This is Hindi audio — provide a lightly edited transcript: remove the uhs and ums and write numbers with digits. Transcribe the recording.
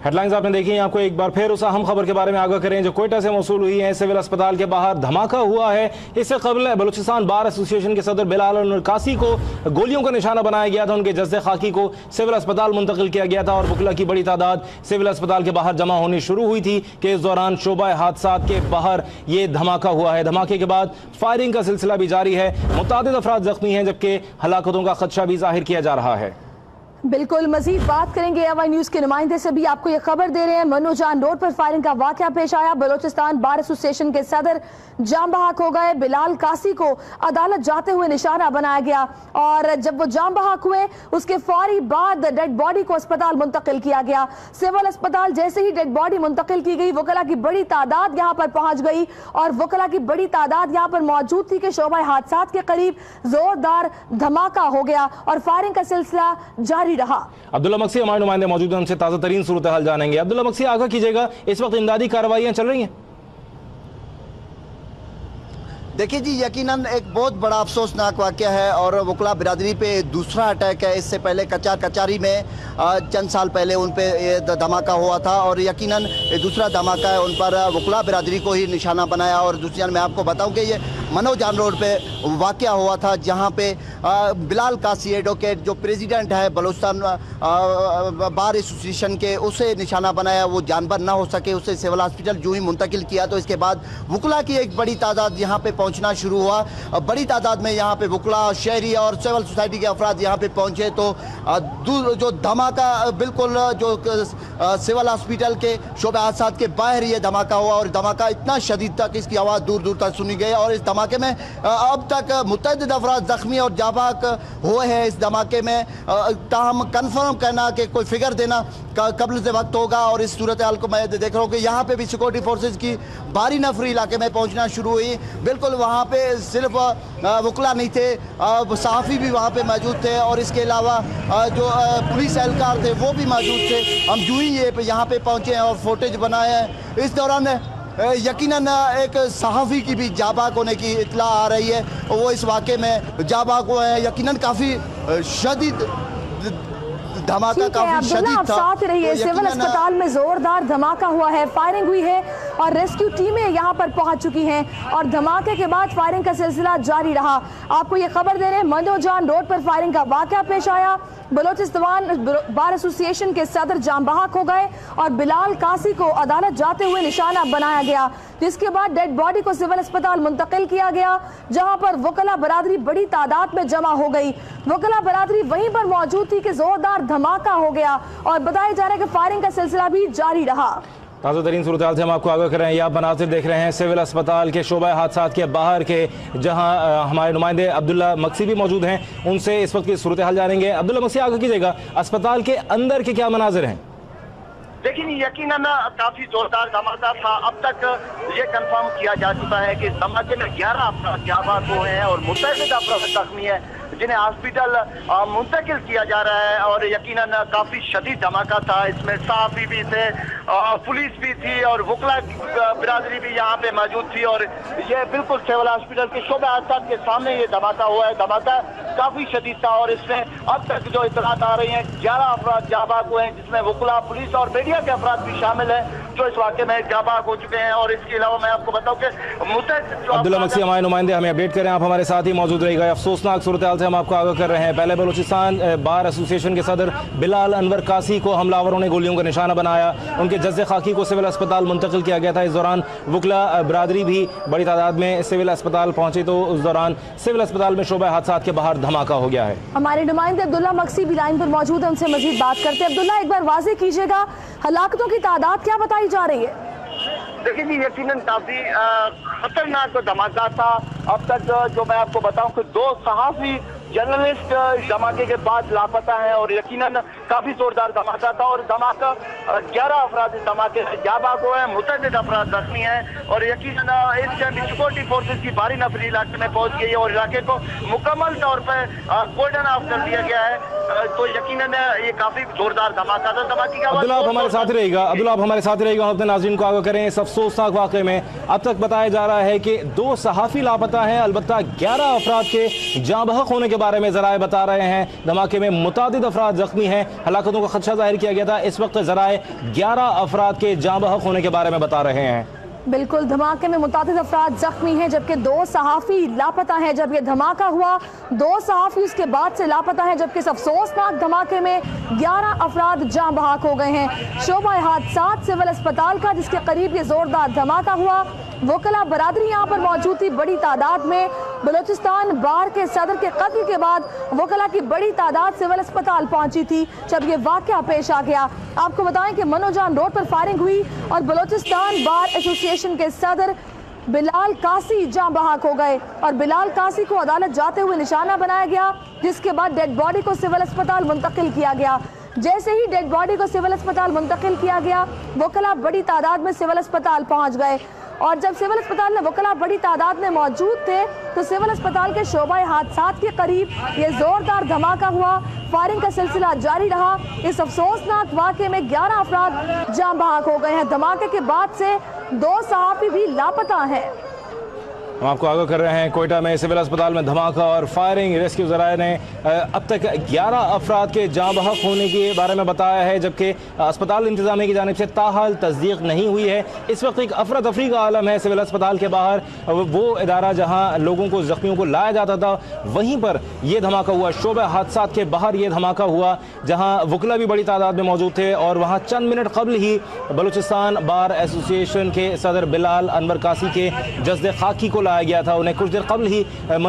हेडलाइंस आपने देखी हैं, आपको एक बार फिर उस अहम खबर के बारे में आगाह करें जो कोयटा से मौसूल हुई है। सिविल अस्पताल के बाहर धमाका हुआ है। इससे कबल बलूचिस्तान बार एसोसिएशन के सदर बिलाल नरकासी को गोलियों का निशाना बनाया गया था। उनके जस्से खाकी को सिविल अस्पताल मुंतकिल किया गया था और वकला की बड़ी तादाद सिविल अस्पताल के बाहर जमा होनी शुरू हुई थी कि इस दौरान शोबा हादसात के बाहर ये धमाका हुआ है। धमाके के बाद फायरिंग का सिलसिला भी जारी है। मुतादिद अफराद जख्मी हैं जबकि हलाकतों का खदशा भी जाहिर किया जा रहा है। बिल्कुल, मजीद बात करेंगे। AY न्यूज के नुमाइंदे से भी आपको ये खबर दे रहे हैं। मनोजान रोड पर फायरिंग का वाकया पेश आया। बलोचिस्तान बार एसोसिएशन के सदर जाम बहक हो गए। बिलाल कासी को अदालत जाते हुए निशाना बनाया गया और जब वो जाम बहक हुए उसके फौरी बाद डेड बॉडी को अस्पताल मुंतकिल किया गया। सिविल अस्पताल जैसे ही डेड बॉडी मुंतकिल की गई, वकला की बड़ी तादाद यहाँ पर पहुंच गई और वकला की बड़ी तादाद यहाँ पर मौजूद थी कि शोबा हादसात के करीब जोरदार धमाका हो गया और फायरिंग का सिलसिला जारी रहा। अब्दुल्ला मक्सी हमारे नुमाइंदे मौजूद हैं, उनसे ताज़ा तरीन सूरत हाल जानेंगे। अब्दुल्ला मक्सी, आगाह कीजिएगा, इस वक्त इमदादी कार्रवाइयां चल रही हैं? देखिए जी, यकीनन एक बहुत बड़ा अफसोसनाक वाक़या है और वकला बिरादरी पे दूसरा अटैक है। इससे पहले कचारी में चंद साल पहले उन पे ये धमाका हुआ था और यकीनन ये दूसरा धमाका है। उन पर वकला बिरादरी को ही निशाना बनाया। और दूसरी जान मैं आपको बताऊं कि ये मनोजान रोड पे वाक़या हुआ था जहां पे बिलाल कासी एडवोकेट जो प्रेसिडेंट है बलूचिस्तान बार एसोसिएशन के, उसे निशाना बनाया। वो जानवर ना हो सके, उसे सिविल हॉस्पिटल जो ही मुंतकिल किया तो इसके बाद वकला की एक बड़ी तादाद यहाँ पे पहुंचना शुरू हुआ। बड़ी तादाद में यहाँ पे वकला, शहरी और सिविल सोसाइटी के अफराद यहाँ पे पहुंचे तो जो धमाका बिल्कुल जो सिविल हॉस्पिटल के शोबे हादसात के बाहर ये धमाका हुआ और धमाका इतना शदीद था कि इसकी आवाज़ दूर दूर तक सुनी गई। और इस धमाके में अब तक मुतअद्दिद अफराद जख्मी और जाबाक हुए हैं इस धमाके में। ताहम कन्फर्म करना कि कोई फिगर देना कब्ल से वक्त होगा। और इस सूरत हाल को मैं देख रहा हूँ कि यहाँ पे भी सिक्योरिटी फोर्सेज की भारी नफरी इलाके में पहुँचना शुरू हुई। बिल्कुल वहाँ पे सिर्फ वकला नहीं थे, सहाफ़ी भी वहाँ पे मौजूद थे और इसके अलावा जो पुलिस एहलकार थे वो भी मौजूद थे। हम जो ही ये यहाँ पे पहुँचे हैं और फुटेज बनाए हैं। इस दौरान यकीनन एक सहाफ़ी की भी जाबाक होने की इत्तला आ रही है। वो इस वाक़े में जाबाक हुए हैं। यकीनन काफ़ी शदीद धमाका, काफी शदीद था। साथ रहिए, तो सिविल अस्पताल में जोरदार धमाका हुआ है, फायरिंग हुई है और रेस्क्यू टीमें यहां पर पहुंच चुकी हैं और धमाके के बाद फायरिंग का सिलसिला जारी रहा। आपको ये खबर दे रहे हैं, मनोजान रोड पर फायरिंग का वाकया पेश आया। बलोचिस्तान बार एसोसिएशन के सदर जाम बहक हो गए और बिलाल कासी को अदालत जाते हुए निशाना बनाया गया, जिसके बाद डेड बॉडी को सिविल अस्पताल मुंतकिल किया गया जहां पर वकला बरादरी बड़ी तादाद में जमा हो गई। वकला बरादरी वहीं पर मौजूद थी कि जोरदार धमाका हो गया और बताया जा रहा है कि फायरिंग का सिलसिला भी जारी रहा। ताज़ा तरीन सूरत हाल से हम आपको आगाह कर रहे हैं। आप मनाज़िर देख रहे हैं सिविल अस्पताल के शोबा हादसात के बाहर के, जहां हमारे नुमाइंदे अब्दुल्ला मक्सी भी मौजूद हैं। उनसे इस वक्त की सूरत हाल जानेंगे। अब्दुल्ला मक्सी, आगाह कीजिएगा, अस्पताल के अंदर के क्या मनाजिर हैं? लेकिन यकीनन काफी जोरदार धमाका था। अब तक ये कंफर्म किया जा चुका है कि इस धमाके में 11 अफराद जाबाक हुए हैं और मुतअद्दिद अफराद जख्मी है जिन्हें हॉस्पिटल मुंतकिल किया जा रहा है। और यकीनन काफी शदीद धमाका था। इसमें सहाफ़ी भी थे, पुलिस भी थी और वकला बिरादरी भी यहाँ पे मौजूद थी। और ये बिल्कुल सिविल हॉस्पिटल के शोबे हादसात के सामने ये धमाका हुआ है। धमाका काफी शदीद था और इसमें अब तक जो इत्तलात आ रही हैं 11 अफराद जाबाक हुए हैं, जिसमें वकला, पुलिस और मीडिया के अफराद भी शामिल हैं जो इस वाक़े में जाबाक हो चुके हैं। और इसके अलावा मैं आपको बताऊं कि अब्दुल्ला मक्सी हमारे नुमाइंदे हमें अपडेट करें, आप हमारे साथ ही मौजूद रहेगा। अफसोसनाक सूरत हाल से हम आपको आगाह कर रहे हैं। पहले बलूचिस्तान बार एसोसिएशन के सदर बिलाल अनवर कासी को हमलावरों ने गोलियों का निशाना बनाया। उनके जज्जे खाकी को सिविल अस्पताल मुंतकिल किया गया था। इस दौरान वकला बरादरी भी बड़ी तादाद में सिविल अस्पताल पहुंची तो उस दौरान सिविल अस्पताल में शोबा हादसात के बाहर धमाका हो गया है। हमारे नुमाइंदे अब्दुल्ला मक्सी भी लाइन पर मौजूद है, उनसे मजीद बात करते हैं। अब्दुल्ला, एक बार वाज़ेह कीजिएगा, हलाकतों की तादाद क्या बताई जा रही है? देखिए जी, यकीनन काफी खतरनाक धमाका था। अब तक जो मैं आपको बताऊं कि 2 सहाफ़ी जर्नलिस्ट धमाके के बाद लापता है और यकीनन काफी जोरदार धमाका था। और धमाका 11 अफराद इस धमाके से जाबाक हुए हैं, मुतअद्दिद अफराद जख्मी हैं और यकीनन इस टाइम सिक्योरिटी फोर्सेज की भारी नफरी इलाके में पहुंच गई है और इलाके को मुकम्मल तौर पर कोर्डन ऑफ कर दिया गया है। तो यकीनन ये काफी जोरदार धमाका था। धमाके का अब्दुल्ला आप हमारे साथ रहेगा, अब्दुल्ला आप हमारे साथ रहेगा, अपने नाज़रीन को आगाह करें। इस अफसोसनाक वाक़े में अब तक बताया जा रहा है कि 2 सहाफ़ी लापता हैं, अलबत्ता 11 अफराद के जाँ बहक होने के के बारे में जराए बता रहे हैं। धमाके में मुतादिद अफराद जख्मी हैं, हलाकतों का खदशा जाहिर किया गया था। इस वक्त जराए 11 अफराद के जाँ बहक होने के बारे में बता रहे हैं। बिल्कुल, धमाके में मुतादिद अफराद जख्मी हैं जबकि 2 सहाफ़ी लापता हैं। जब ये धमाका हुआ 2 सहाफ़ी उसके बाद से लापता हैं, जबकि इस अफसोसनाक धमाके में 11 अफराद जाँ बहक हो गए हैं। शोबा हादसात सिविल अस्पताल का, जिसके करीब ये जोरदार धमाका हुआ। वकला बरादरी यहाँ पर मौजूद थी बड़ी तादाद में। बलूचिस्तान बार के सदर के कत्ल के बाद वकला की बड़ी तादाद सिविल अस्पताल पहुंची थी जब ये वाकया पेश आ गया। आपको बताएं कि मनोजान रोड पर फायरिंग हुई और बलूचिस्तान बार एसोसिएशन के सदर बिलाल कासी जाँ बहक हो गए और बिलाल कासी को अदालत जाते हुए निशाना बनाया गया, जिसके बाद डेड बॉडी को सिविल अस्पताल मुंतकिल किया गया। जैसे ही डेड बॉडी को सिविल अस्पताल मुंतकिल किया गया, वकला बड़ी तादाद में सिविल अस्पताल पहुंच गए और जब सिविल अस्पताल में वकला बड़ी तादाद में मौजूद थे तो सिविल अस्पताल के शोबा हादसात के करीब ये जोरदार धमाका हुआ। फायरिंग का सिलसिला जारी रहा। इस अफसोसनाक वाक़े में 11 अफराद जाँ बहक हो गए हैं। धमाके के बाद से 2 सहाफ़ी भी लापता हैं। हम आपको आगाह कर रहे हैं, कोयटा में सिविल अस्पताल में धमाका और फायरिंग। रेस्क्यू ज़राए ने अब तक 11 अफराद के जाँ बहक होने के बारे में बताया है, जबकि अस्पताल इंतजामिया की जानिब से ताहाल तस्दीक नहीं हुई है। इस वक्त एक अफरा तफरी का आलम है सिविल अस्पताल के बाहर। वो इदारा जहाँ लोगों को, जख्मियों को लाया जाता था, वहीं पर यह धमाका हुआ। शोबे हादसात के बाहर ये धमाका हुआ, जहाँ वकला भी बड़ी तादाद में मौजूद थे और वहाँ चंद मिनट कबल ही बलूचिस्तान बार एसोसिएशन के सदर बिलाल अनवर कासी के जस्द खाकी को लाया गया था। उन्हें कुछ देर कबल ही